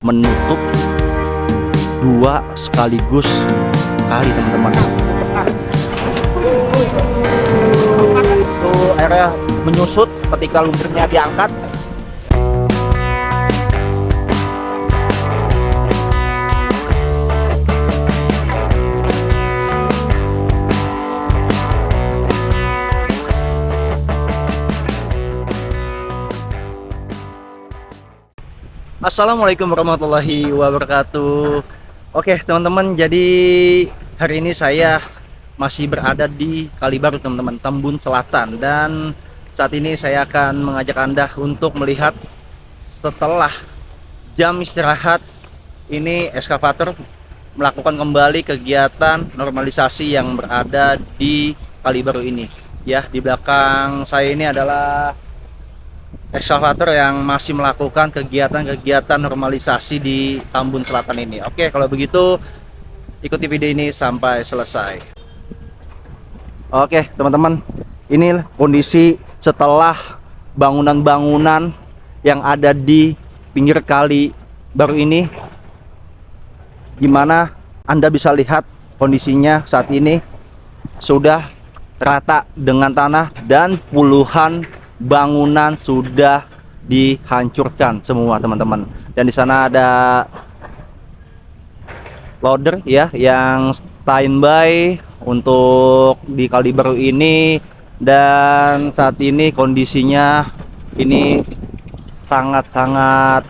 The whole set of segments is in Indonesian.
menutup dua sekaligus kali teman-teman. Itu airnya menyusut ketika lumpurnya diangkat. Assalamualaikum warahmatullahi wabarakatuh. Oke teman-teman, jadi hari ini saya masih berada di Kalibaru teman-teman, Tambun Selatan. Dan saat ini saya akan mengajak Anda untuk melihat setelah jam istirahat ini eskavator melakukan kembali kegiatan normalisasi yang berada di Kalibaru ini. Ya, di belakang saya ini adalah eskavator yang masih melakukan kegiatan-kegiatan normalisasi di Tambun Selatan ini. Oke, kalau begitu ikuti video ini sampai selesai. Oke, teman-teman, ini kondisi setelah bangunan-bangunan yang ada di pinggir kali baru ini. Gimana Anda bisa lihat kondisinya saat ini sudah rata dengan tanah dan puluhan bangunan sudah dihancurkan semua teman-teman. Dan di sana ada loader ya yang standby untuk di Kalibaru ini. Dan saat ini kondisinya ini sangat-sangat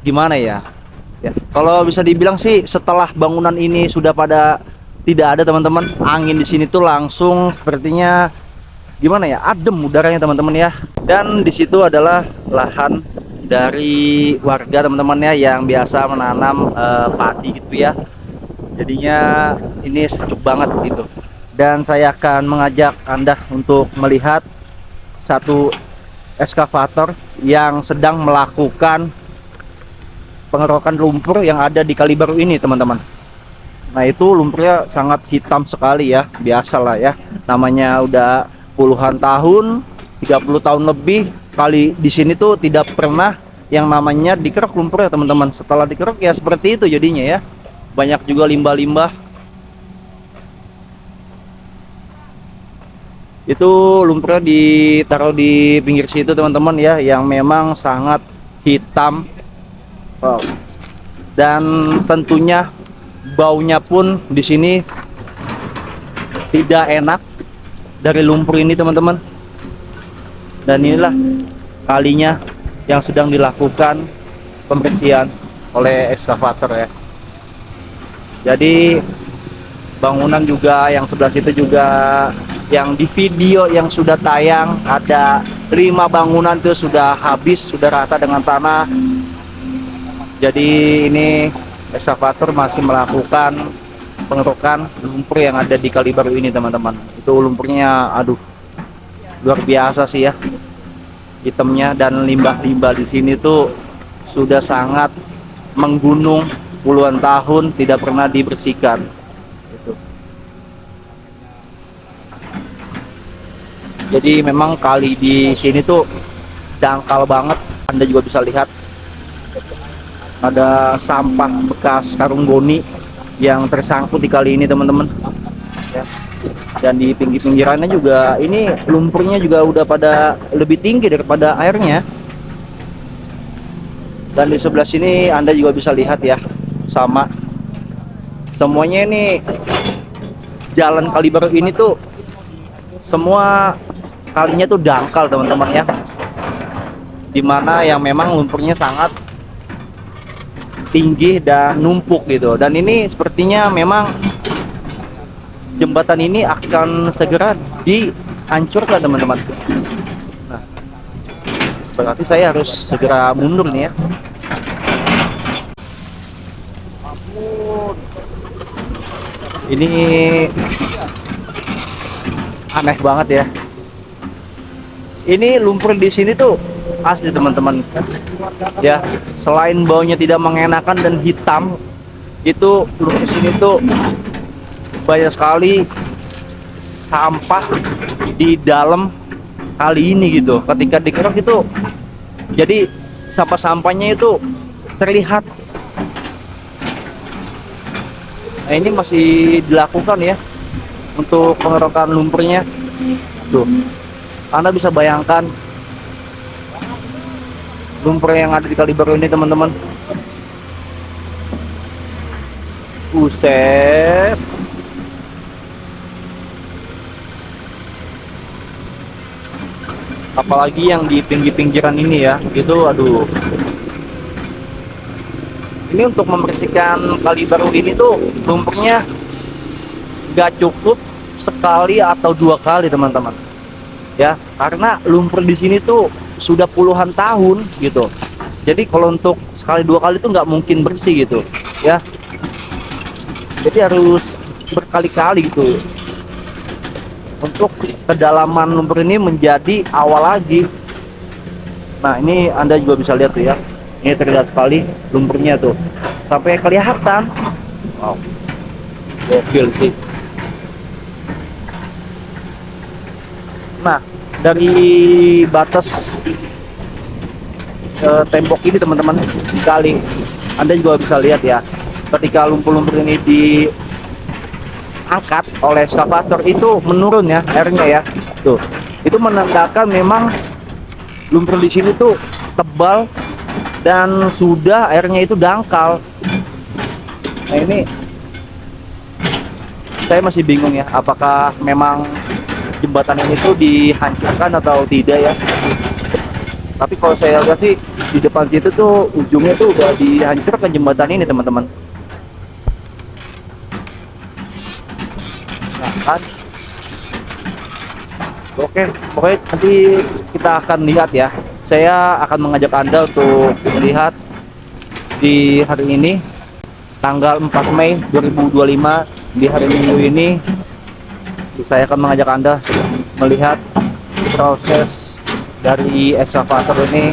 gimana ya? Ya, kalau bisa dibilang sih setelah bangunan ini sudah pada tidak ada teman-teman, angin di sini tuh langsung sepertinya gimana ya, adem udaranya teman-teman ya. Dan di situ adalah lahan dari warga teman-teman ya yang biasa menanam padi gitu ya. Jadinya ini sejuk banget gitu. Dan saya akan mengajak Anda untuk melihat satu eskavator yang sedang melakukan pengerokan lumpur yang ada di Kalibaru ini teman-teman. Nah itu lumpurnya sangat hitam sekali ya, biasalah ya, namanya udah puluhan tahun, 30 tahun lebih kali di sini tuh tidak pernah yang namanya dikeruk lumpur ya teman-teman. Setelah dikeruk ya seperti itu jadinya ya. Banyak juga limbah-limbah. Itu lumpurnya ditaruh di pinggir situ teman-teman ya, yang memang sangat hitam. Wow. Dan tentunya baunya pun di sini tidak enak dari lumpur ini teman-teman. Dan inilah kalinya yang sedang dilakukan pembersihan oleh eskavator ya. Jadi bangunan juga yang sebelah situ juga yang di video yang sudah tayang ada 5 bangunan itu sudah habis, sudah rata dengan tanah. Jadi ini eskavator masih melakukan pengerukan lumpur yang ada di Kalibaru ini teman-teman. Itu lumpurnya aduh luar biasa sih ya hitamnya, dan limbah-limbah di sini tuh sudah sangat menggunung puluhan tahun tidak pernah dibersihkan gitu. Jadi memang kali di sini tuh dangkal banget. Anda juga bisa lihat ada sampah bekas karung goni yang tersangkut di kali ini teman-teman ya. Dan di pinggir-pinggirannya juga ini lumpurnya juga udah pada lebih tinggi daripada airnya. Dan di sebelah sini Anda juga bisa lihat ya, sama semuanya ini jalan Kalibaru ini tuh semua kalinya tuh dangkal teman-teman ya, dimana yang memang lumpurnya sangat tinggi dan numpuk gitu. Dan ini sepertinya memang jembatan ini akan segera dihancurkan teman-teman. Nah, berarti saya harus segera mundur nih ya. Ini aneh banget ya. Ini lumpur di sini tuh asli teman-teman ya, selain baunya tidak mengenakan dan hitam, itu lumpur sini tuh banyak sekali sampah di dalam kali ini gitu. Ketika dikeruk itu jadi sampah-sampahnya itu terlihat Nah, ini masih dilakukan ya untuk pengerokan lumpurnya. Tuh, Anda bisa bayangkan lumpur yang ada di Kali Baru ini teman-teman. Buset. Apalagi yang di pinggir-pinggiran ini ya, itu aduh. Ini untuk membersihkan Kali Baru ini tuh lumpurnya gak cukup sekali atau 2 kali teman-teman. Ya, karena lumpur di sini tuh sudah puluhan tahun gitu. Jadi kalau untuk sekali 2 kali tuh nggak mungkin bersih gitu ya. Jadi harus berkali-kali gitu untuk kedalaman lumpur ini menjadi awal lagi. Nah, ini Anda juga bisa lihat tuh ya, ini terlihat sekali lumpurnya tuh sampai kelihatan. Wow, gokil sih. Nah, dari batas tembok ini teman-teman, kali Anda juga bisa lihat ya, ketika lumpur-lumpur ini diangkat oleh ekskavator itu menurun ya airnya ya. Tuh, itu menandakan memang lumpur di sini tuh tebal dan sudah airnya itu dangkal. Nah, ini saya masih bingung ya, apakah memang jembatan ini tuh dihancurkan atau tidak ya. Tapi kalau saya lihat sih di depan situ tuh ujungnya tuh udah dihancurkan jembatan ini teman-teman. Nah kan, oke, pokoknya nanti kita akan lihat ya. Saya akan mengajak Anda untuk melihat di hari ini tanggal 4 Mei 2025 di hari Minggu ini. Saya akan mengajak Anda melihat proses dari ekskavator ini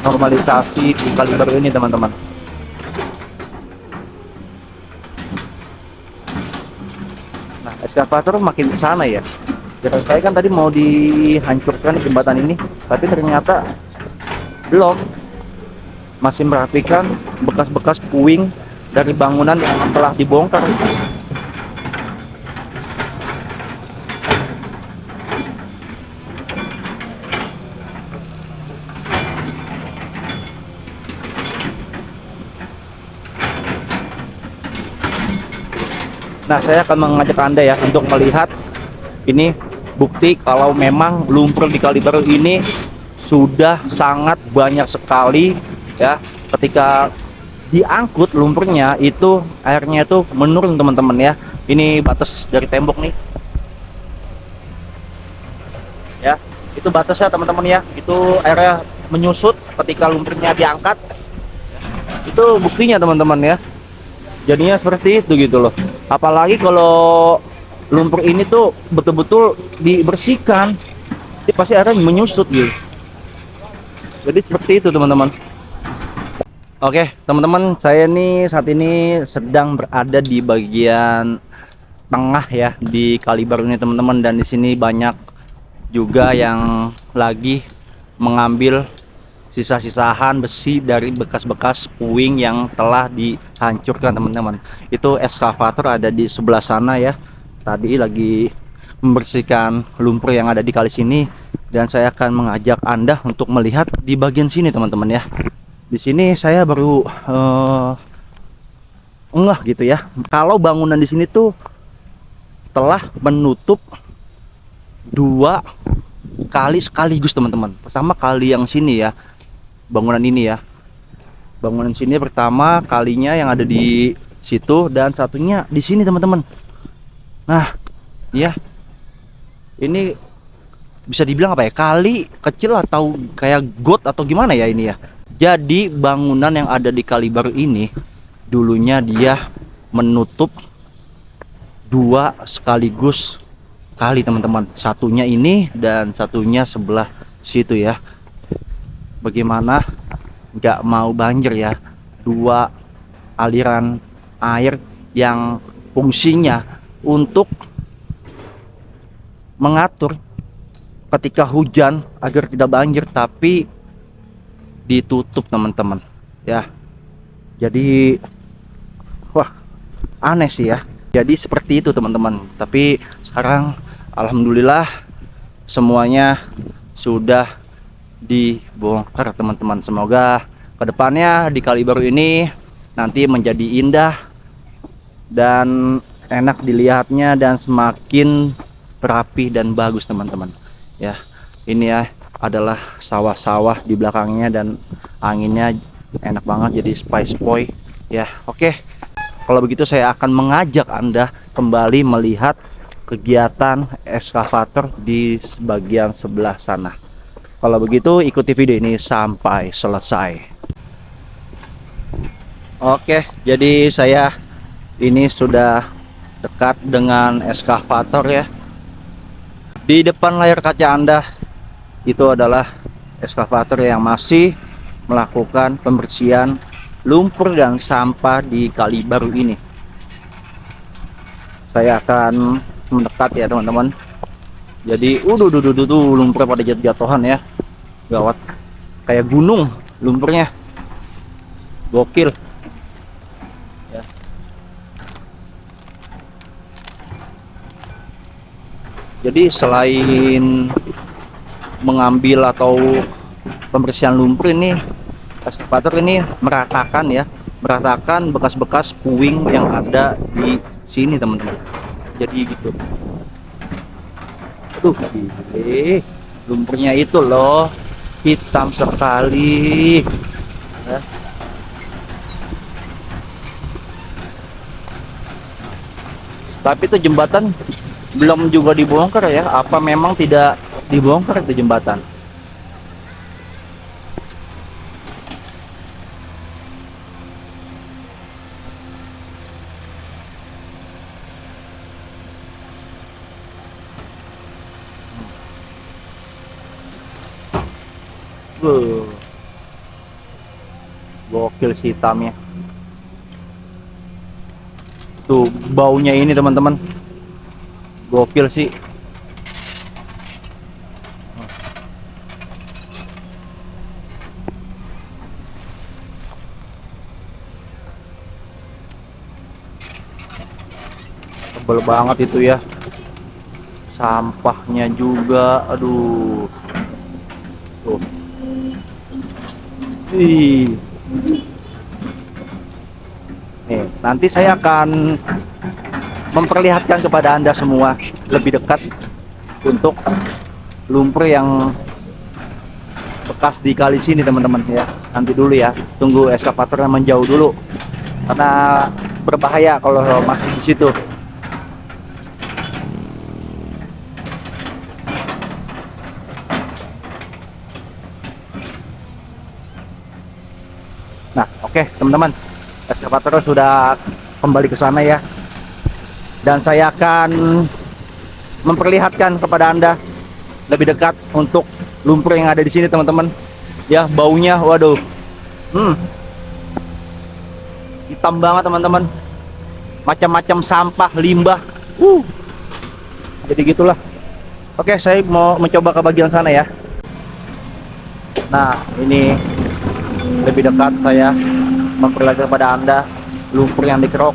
normalisasi di Kali Baru ini teman-teman. Nah, ekskavator makin ke sana ya. Jadi saya kan tadi mau dihancurkan jembatan ini, tapi ternyata belum. Masih merapikan bekas-bekas puing dari bangunan yang telah dibongkar. Nah, saya akan mengajak Anda ya untuk melihat ini bukti kalau memang lumpur di Kali Baru ini sudah sangat banyak sekali ya. Ketika diangkut lumpurnya itu airnya itu menurun teman-teman ya. Ini batas dari tembok nih. Ya, itu batasnya teman-teman ya. Itu airnya menyusut ketika lumpurnya diangkat. Itu buktinya teman-teman ya. Jadinya seperti itu gitu loh. Apalagi kalau lumpur ini tuh betul-betul dibersihkan, ini pasti airnya menyusut gitu. Jadi seperti itu teman-teman. Oke teman-teman, saya nih saat ini sedang berada di bagian tengah ya di Kali Baru ini teman-teman, dan di sini banyak juga yang lagi mengambil sisa-sisahan besi dari bekas-bekas puing yang telah dihancurkan teman-teman. Itu ekskavator ada di sebelah sana ya, tadi lagi membersihkan lumpur yang ada di kali sini, dan saya akan mengajak Anda untuk melihat di bagian sini teman-teman ya. Di sini saya baru ngeh gitu ya, kalau bangunan di sini tuh telah menutup 2 kali sekaligus teman-teman. Pertama kali yang sini ya, bangunan ini ya, bangunan sini pertama kalinya yang ada di situ, dan satunya di sini teman-teman. Nah ya, ini bisa dibilang apa ya, kali kecil atau kayak got atau gimana ya ini ya. Jadi bangunan yang ada di Kali Baru ini dulunya dia menutup 2 sekaligus kali teman-teman, satunya ini dan satunya sebelah situ ya. Bagaimana nggak mau banjir ya, 2 aliran air yang fungsinya untuk mengatur ketika hujan agar tidak banjir, tapi ditutup teman-teman ya. Jadi wah, aneh sih ya. Jadi seperti itu teman-teman. Tapi sekarang alhamdulillah semuanya sudah dibongkar teman-teman. Semoga kedepannya di kali baru ini nanti menjadi indah dan enak dilihatnya dan semakin rapi dan bagus teman-teman ya. Ini ya adalah sawah-sawah di belakangnya dan anginnya enak banget jadi spy ya. Oke, kalau begitu saya akan mengajak Anda kembali melihat kegiatan ekskavator di bagian sebelah sana. Kalau begitu ikuti video ini sampai selesai. Oke, jadi saya ini sudah dekat dengan ekskavator ya. Di depan layar kaca Anda itu adalah ekskavator yang masih melakukan pembersihan lumpur dan sampah di kali baru ini. Saya akan mendekat ya teman-teman. Jadi tuh lumpur pada jatuh-jatuhan ya. Gawat, kayak gunung lumpurnya, gokil ya. Jadi selain mengambil atau pembersihan lumpur, ini ekskavator ini meratakan bekas-bekas puing yang ada di sini teman-teman. Jadi gitu. Tuh, lumpurnya itu loh hitam sekali ya. Tapi itu jembatan belum juga dibongkar ya, apa memang tidak dibongkar itu jembatan? Gokil sih hitamnya. Tuh baunya ini teman-teman, gokil sih. Tebel banget itu ya. Sampahnya juga, aduh. Tuh. Ih. Nih, nanti saya akan memperlihatkan kepada Anda semua lebih dekat untuk lumpur yang bekas di kali sini teman-teman ya. Nanti dulu ya, tunggu ekskavatornya menjauh dulu karena berbahaya kalau masih di situ. Nah, oke teman-teman, ekskavator sudah kembali ke sana ya, dan saya akan memperlihatkan kepada Anda lebih dekat untuk lumpur yang ada di sini teman-teman ya. Baunya waduh, hitam banget teman-teman, macam-macam sampah, limbah, jadi gitulah. Oke, saya mau mencoba ke bagian sana ya. Nah, ini lebih dekat saya memperlihatkan kepada Anda lumpur yang dikerok.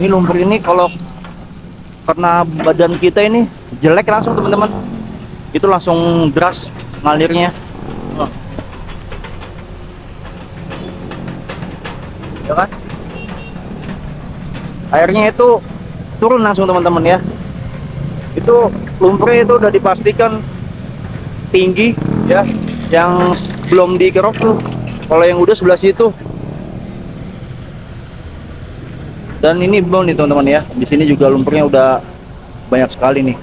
Ini lumpur ini kalau karena badan kita ini jelek langsung teman-teman, itu langsung deras ngalirnya. Ya kan? Airnya itu turun langsung teman-teman ya. Itu lumpurnya itu udah dipastikan tinggi ya, yang belum dikerok tuh. Kalau yang udah sebelah situ. Dan ini belum nih teman-teman ya. Di sini juga lumpurnya udah banyak sekali nih.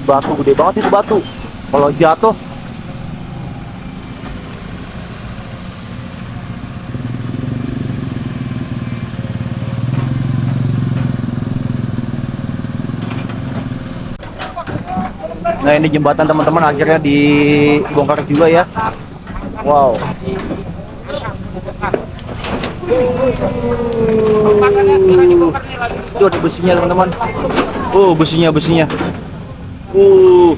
Batu gede banget itu batu. Kalau jatuh Nah, ini jembatan teman-teman akhirnya dibongkar juga ya. Wow. Itu ada besinya teman-teman. Oh, besinya. Uh.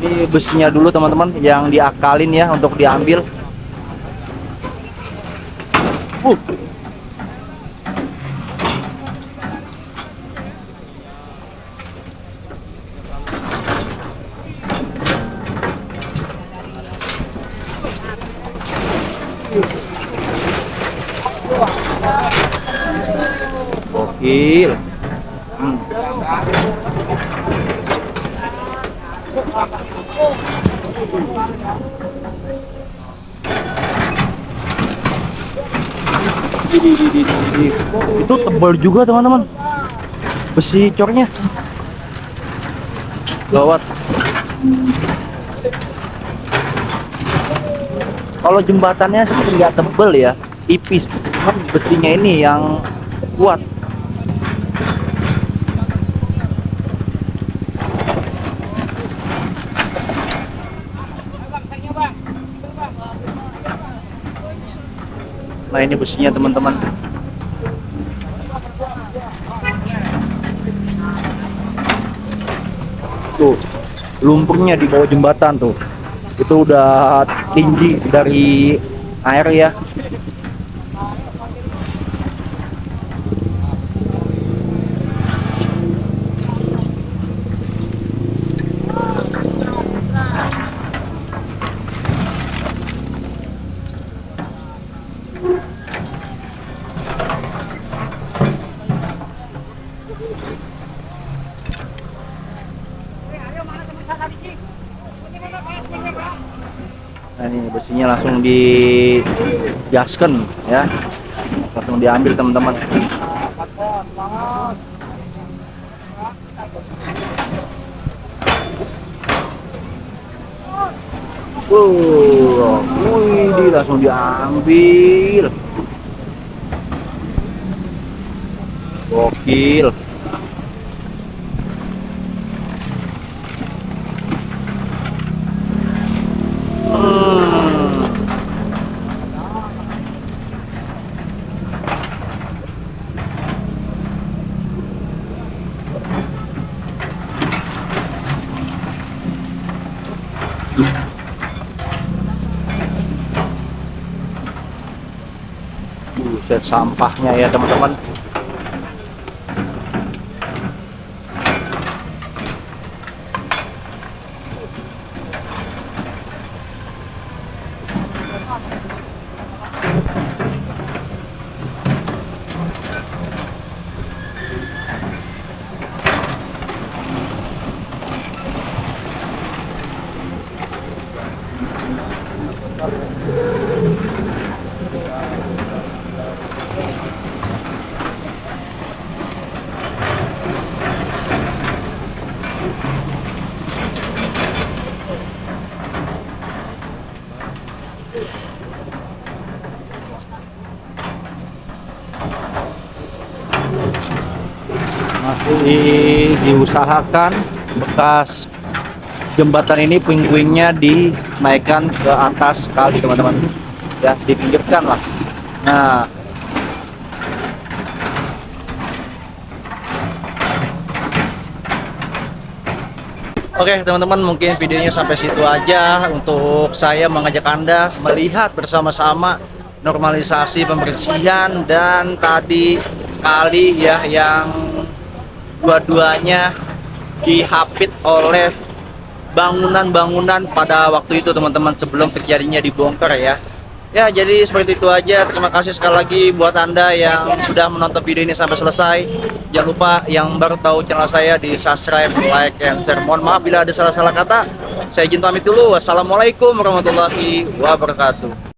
Ini besinya dulu teman-teman yang diakalin ya untuk diambil. Uh. Gokil. Itu tebal juga teman-teman besi cornya, gawat. Kalau jembatannya sih nggak tebel ya, tipis, cuman besinya ini yang kuat. Nah, ini besinya teman-teman. Tuh, lumpurnya di bawah jembatan tuh. Itu udah tinggi dari air ya. Nah, ini besinya langsung digaskan ya, langsung diambil teman-teman. Wih, langsung diambil. Gokil. Buset, sampahnya ya teman-teman. Masih diusahakan bekas jembatan ini puing-puingnya dinaikkan ke atas kali teman-teman ya, dipinggirkan lah. Nah, oke teman-teman, mungkin videonya sampai situ aja untuk saya mengajak Anda melihat bersama-sama normalisasi pembersihan dan tadi kali ya yang dua-duanya dihapit oleh bangunan-bangunan pada waktu itu teman-teman, sebelum terjadinya dibongkar ya. Ya, jadi seperti itu aja. Terima kasih sekali lagi buat Anda yang sudah menonton video ini sampai selesai. Jangan lupa yang baru tahu channel saya di subscribe, like, and share. Mohon maaf bila ada salah-salah kata. Saya izin pamit dulu. Wassalamualaikum warahmatullahi wabarakatuh.